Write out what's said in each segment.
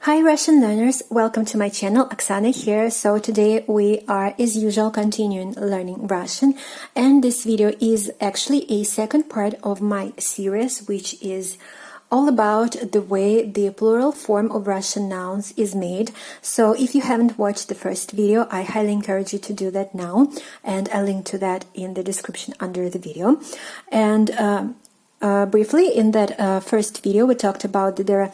Hi Russian learners, welcome to my channel. Oksana here. So today we are as usual continuing learning Russian, and this video is actually a second part of my series, which is all about the way the plural form of Russian nouns is made. So if you haven't watched the first video, I highly encourage you to do that now, and I'll link to that in the description under the video. And briefly, in that first video we talked about that there are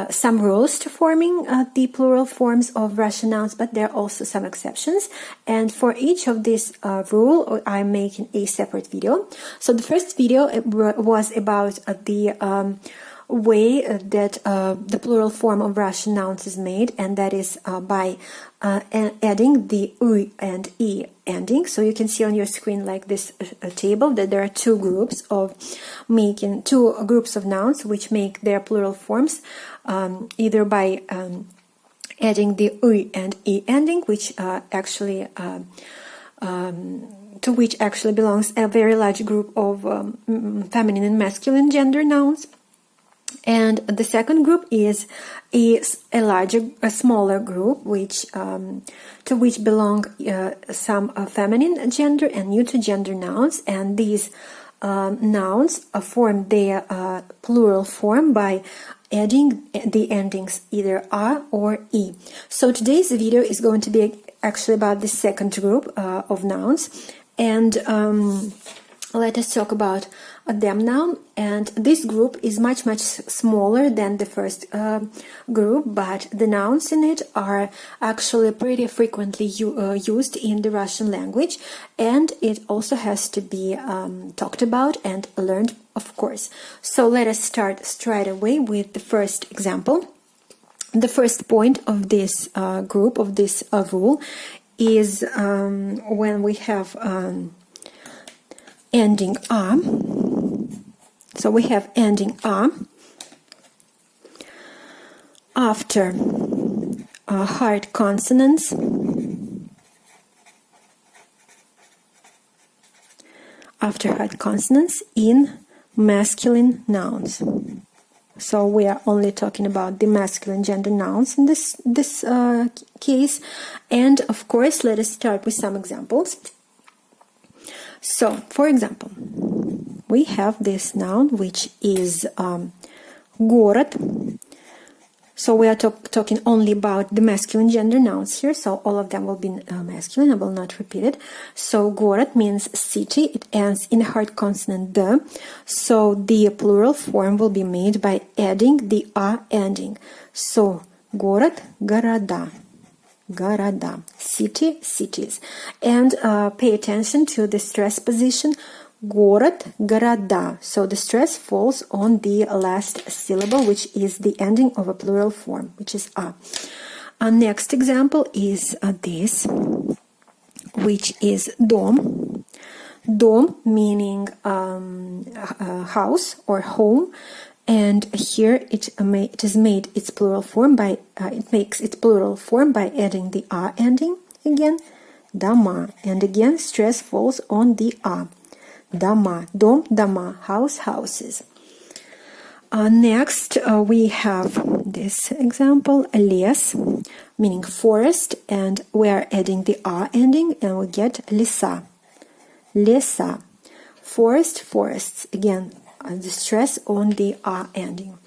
some rules to forming the plural forms of Russian nouns, but there are also some exceptions. And for each of these rule, I'm making a separate video. So the first video was about the way that the plural form of Russian nouns is made, and that is by adding the u and e ending. So you can see on your screen like this table that there are two groups of nouns which make their plural forms either by adding the u and e ending, which actually to which actually belongs a very large group of feminine and masculine gender nouns. And the second group is a smaller group, which to which belong some feminine gender and neuter gender nouns, and these nouns form their plural form by adding the endings either "a" or "e". So today's video is going to be actually about the second group of nouns, and let us talk about them now. And this group is much smaller than the first group, but the nouns in it are actually pretty frequently used in the Russian language, and it also has to be talked about and learned, of course. So let us start straight away with the first example. The first point of this group, of this rule, is when we have ending "a". So we have ending "a" after hard consonants in masculine nouns. So we are only talking about the masculine gender nouns in this case. And of course, let us start with some examples. So, for example, we have this noun which is город. So we are talking only about the masculine gender nouns here, so all of them will be masculine. I will not repeat it. So город means city. It ends in a hard consonant "d". So the plural form will be made by adding the "a" ending. So город, города. Города, city, cities. And pay attention to the stress position, город, города. So the stress falls on the last syllable, which is the ending of a plural form, which is "a". Our next example is this, which is дом. Дом meaning house or home. And here it is made its plural form by makes its plural form by adding the "a" ending again, дома, and again stress falls on the "a". Дома, дом, дома, house, houses. Next we have this example, лес, meaning forest, and we are adding the "a" ending, and we get леса, леса, forest, forests, again the stress on the "a" ending.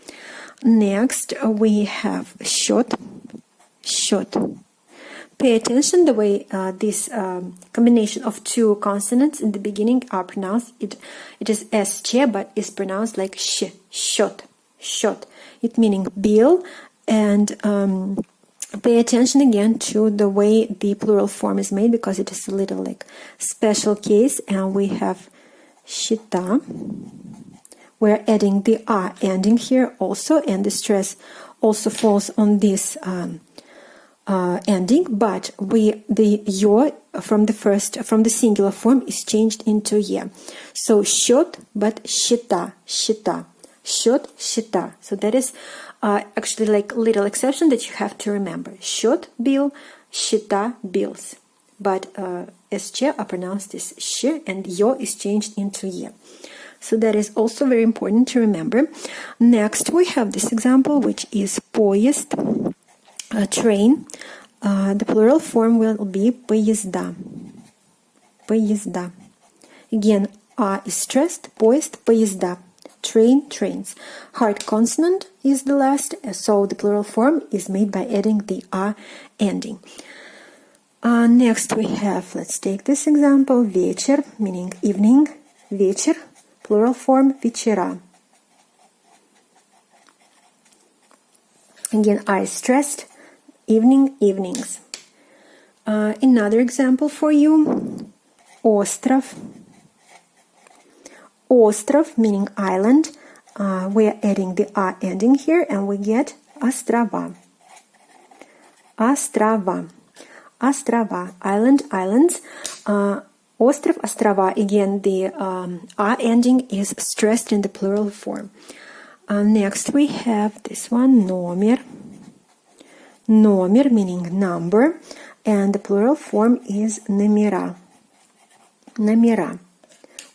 Next we have счет, счет. Pay attention the way this combination of two consonants in the beginning are pronounced. It is "sc", but is pronounced like "sh", счет, счет. It meaning bill, and pay attention again to the way the plural form is made, because it is a little like special case, and we have счета. We're adding the "a" ending here also, and the stress also falls on this ending, but the "yo" from the singular form is changed into "ye". So счет, but счета, счета, счет, счета. So that is actually like little exception that you have to remember. Счет, bill, счета, bills. But sc are pronounced as sh, and "yo" is changed into "ye". So that is also very important to remember. Next, we have this example, which is поезд, train. The plural form will be поезда. Поезда. Again, A is stressed, поезд, поезда. Train, trains. Hard consonant is the last, so the plural form is made by adding the A ending. Next we have, let's take this example, вечер, meaning evening, вечер, plural form, вечера. Again, I is stressed, evening, evenings. Another example for you, остров. Остров, meaning island. We are adding the A ending here, and we get острова. Острова. Острова. Island, islands. Остров, острова. Again, the A ending is stressed in the plural form. Next we have this one, номер. Номер, meaning number, and the plural form is номера. Номера.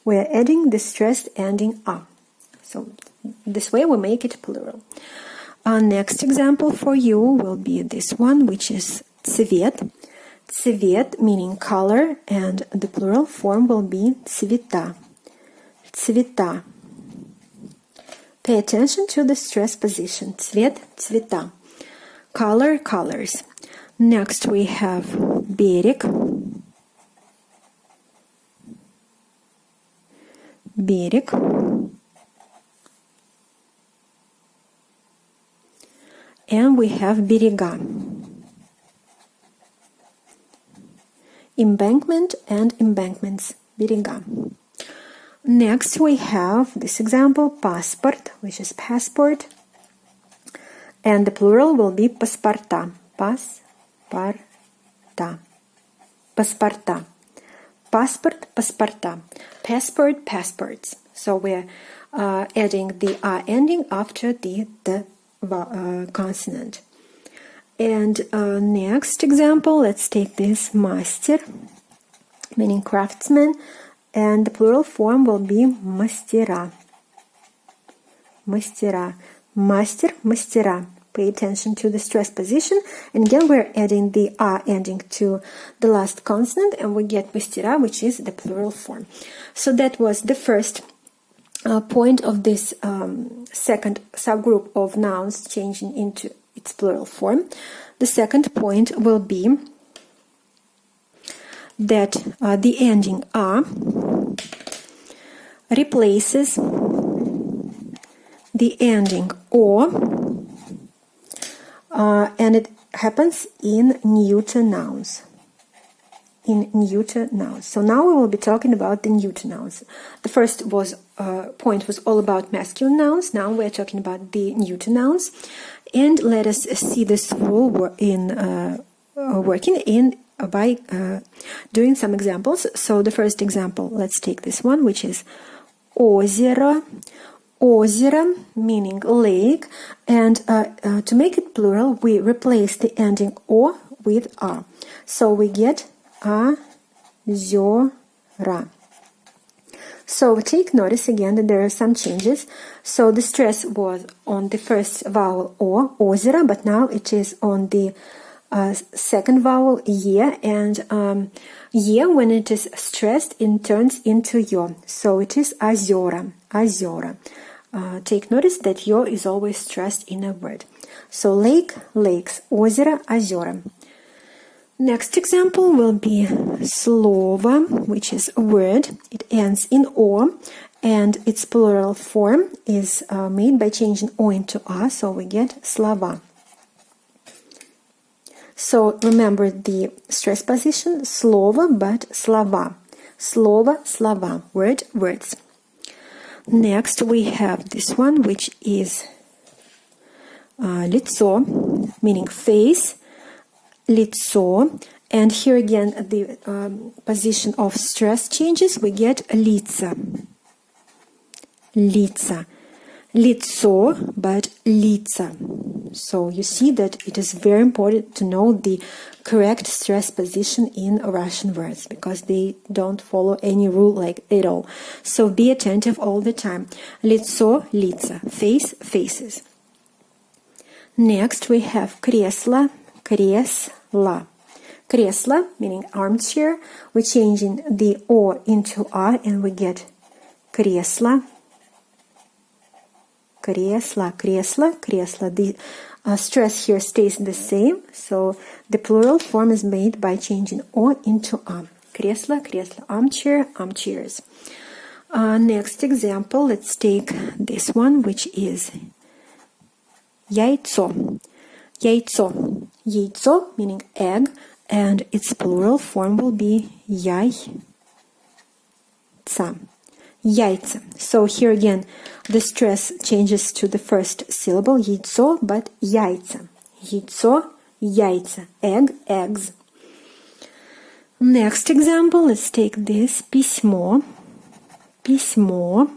We are adding the stressed ending A. So this way we make it plural. Our next example for you will be this one, which is цвет. Цвет, meaning color, and the plural form will be цвета. Цвета. Pay attention to the stress position. Цвет, цвета. Color, colors. Next we have берег. Берег. And we have берега. Embankment and embankments. Берега. Next we have this example, паспорт, which is passport. And the plural will be паспорта. Паспорта. Паспорта. Passport, паспорта. Passport, passports. So we're adding the A ending after the consonant. And next example, let's take this мастер, meaning craftsman, and the plural form will be мастера. Мастера. Мастер, мастера. Pay attention to the stress position. And again, we're adding the A ending to the last consonant, and we get мастера, which is the plural form. So that was the first point of this second subgroup of nouns changing into its plural form. The second point will be that the ending A replaces the ending O, and it happens in neuter nouns. In neuter nouns. So now we will be talking about the neuter nouns. The first point was all about masculine nouns. Now we're talking about the neuter nouns. And let us see this rule working by doing some examples. So the first example, let's take this one, which is озеро. Озеро, meaning lake, and to make it plural, we replace the ending O with A. So we get озера. So take notice again that there are some changes. So the stress was on the first vowel O, озеро, but now it is on the second vowel Е, and Е, when it is stressed, it turns into Ё. So it is озера, озера. Take notice that Ё is always stressed in a word. So lake, lakes, озеро, озера. Next example will be слово, which is a word. It ends in O, and its plural form is made by changing O into A, so we get слова. So remember the stress position, слово, but слова. Слово, слова, word, words. Next we have this one, which is лицо, meaning face, лицо, and here again the position of stress changes, we get лица. Лица. Лицо, but лица. So you see that it is very important to know the correct stress position in Russian words because they don't follow any rule like at all. So be attentive all the time. Лицо, лица, face, faces. Next we have кресло, кресла. Кресло, meaning armchair. We're changing the O into A and we get кресло. Кресло, кресло, кресло. The stress here stays the same, so the plural form is made by changing O into A. Кресло, кресло, armchair, armchairs. Next example, let's take this one, which is яйцо. Яйцо. Яйцо, meaning egg, and its plural form will be яйца. Яйца. So here again, the stress changes to the first syllable, яйцо, but яйца. Яйцо, яйца. Egg, eggs. Next example, let's take this, письмо. Письмо,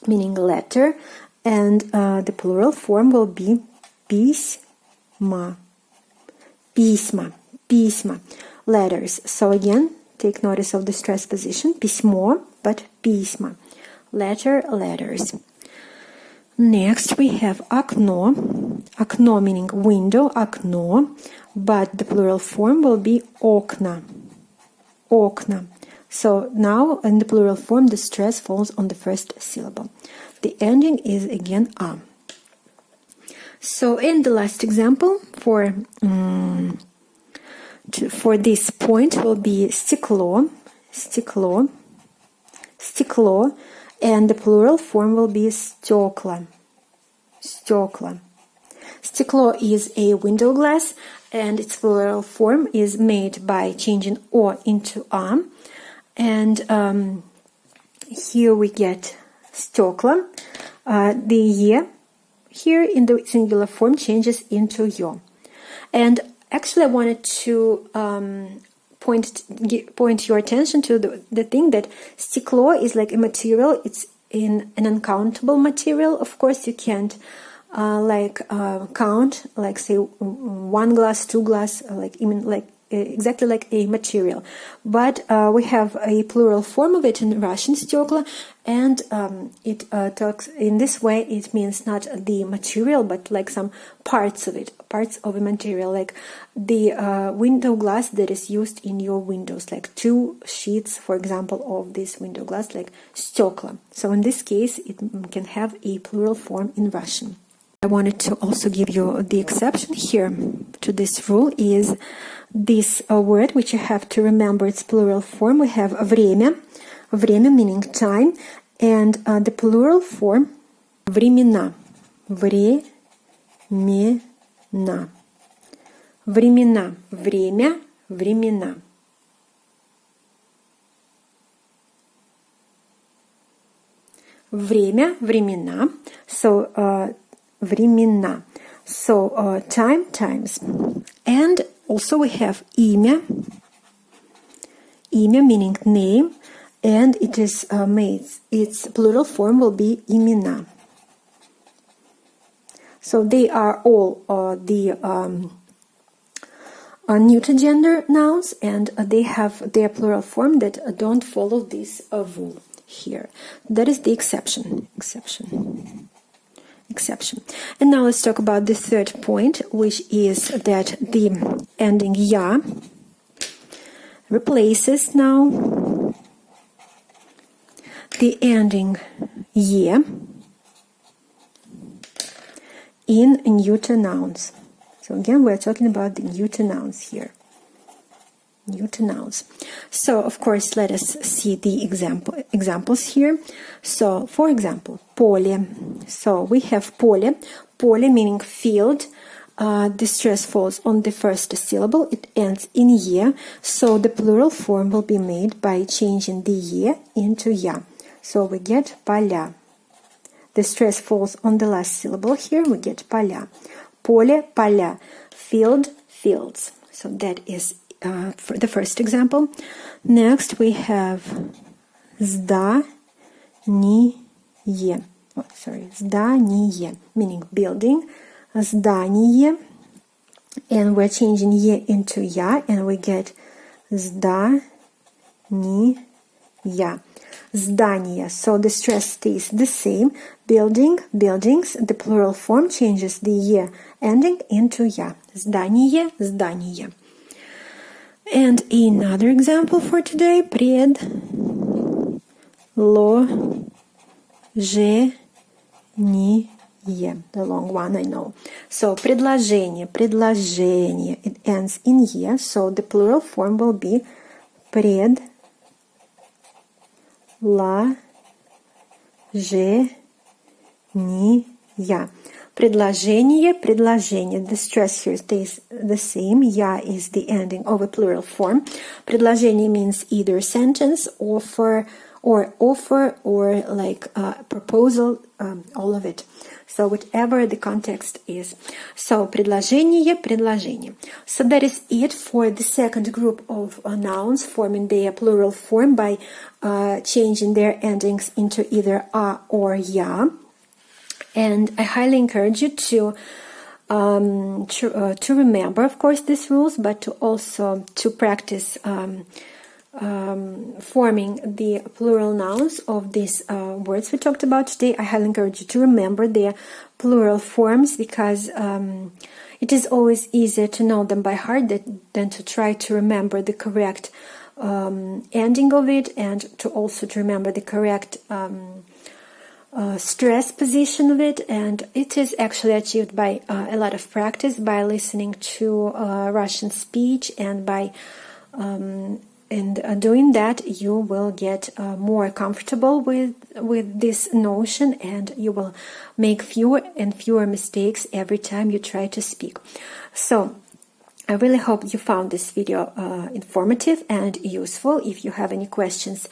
meaning letter, and the plural form will be письма. Письма, письма. Letters. So again, take notice of the stress position, письмо, but письма. Letter, letters. Next we have окно. Окно meaning window, окно, but the plural form will be окна. Окна. So now in the plural form the stress falls on the first syllable. The ending is again A. So in the last example for this point will be стекло, стекло, стекло, and the plural form will be стекла, стекла. Стекло is a window glass, and its plural form is made by changing O into A. And here we get стекла. The ye here in the singular form changes into yo. And actually I wanted to point your attention to the thing that стекло is like a material. It's in an uncountable material. Of course you can't count, like say 1 glass, 2 glass, exactly like a material. But we have a plural form of it in Russian, стекла, and it talks in this way. It means not the material, but like some parts of it, parts of a material, like the window glass that is used in your windows, like 2 sheets, for example, of this window glass, like стекла. So in this case, it can have a plural form in Russian. I wanted to also give you the exception here to this rule is this word, which you have to remember its plural form. We have время, время meaning time, and the plural form времена, времена, времена, время, времена. Время, времена. So времена. So time, times. And also we have имя. Имя meaning name, and it is made. Its plural form will be имена. So they are all the neuter gender nouns, and they have their plural form that don't follow this rule here. That is the exception. Exception. And now let's talk about the third point, which is that the ending ya replaces now the ending ye in neuter nouns. So again, we're talking about the neuter nouns here. Neuter nouns. So of course, let us see the examples here. So for example, поле. So we have поле. Поле meaning field. The stress falls on the first syllable. It ends in ye. So the plural form will be made by changing the ye into ya. So we get поля. The stress falls on the last syllable here. We get поля. Поле, поля. Field, fields. So that is for the first example. Next we have здание. Здание, meaning building. здание, and we're changing ye into ya, and we get zdaniya. Zdaniya. So the stress stays the same. Building, buildings. The plural form changes the ye ending into ya. Здание, здание. And another example for today. Предложение. The long one, I know. So предложение, предложение. It ends in ye. So the plural form will be предложения. Предложение, предложение. The stress here stays the same. Ya is the ending of a plural form. Предложение means either sentence, offer, or like proposal, all of it. So whatever the context is. So предложение, предложение. So that is it for the second group of nouns forming their plural form by changing their endings into either a or ya. And I highly encourage you to remember, of course, these rules, but to also to practice forming the plural nouns of these words we talked about today. I highly encourage you to remember their plural forms, because it is always easier to know them by heart than to try to remember the correct ending of it, and to also to remember the correct stress position of it. And it is actually achieved by a lot of practice, by listening to Russian speech, and by doing that you will get more comfortable with this notion, and you will make fewer and fewer mistakes every time you try to speak. So I really hope you found this video informative and useful. If you have any questions,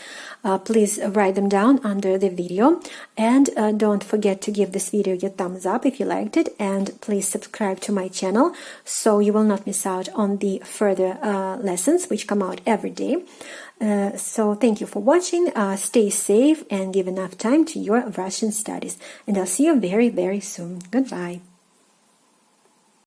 please write them down under the video. And don't forget to give this video your thumbs up if you liked it. And please subscribe to my channel so you will not miss out on the further lessons which come out every day. So thank you for watching. Stay safe and give enough time to your Russian studies. And I'll see you very, very soon. Goodbye.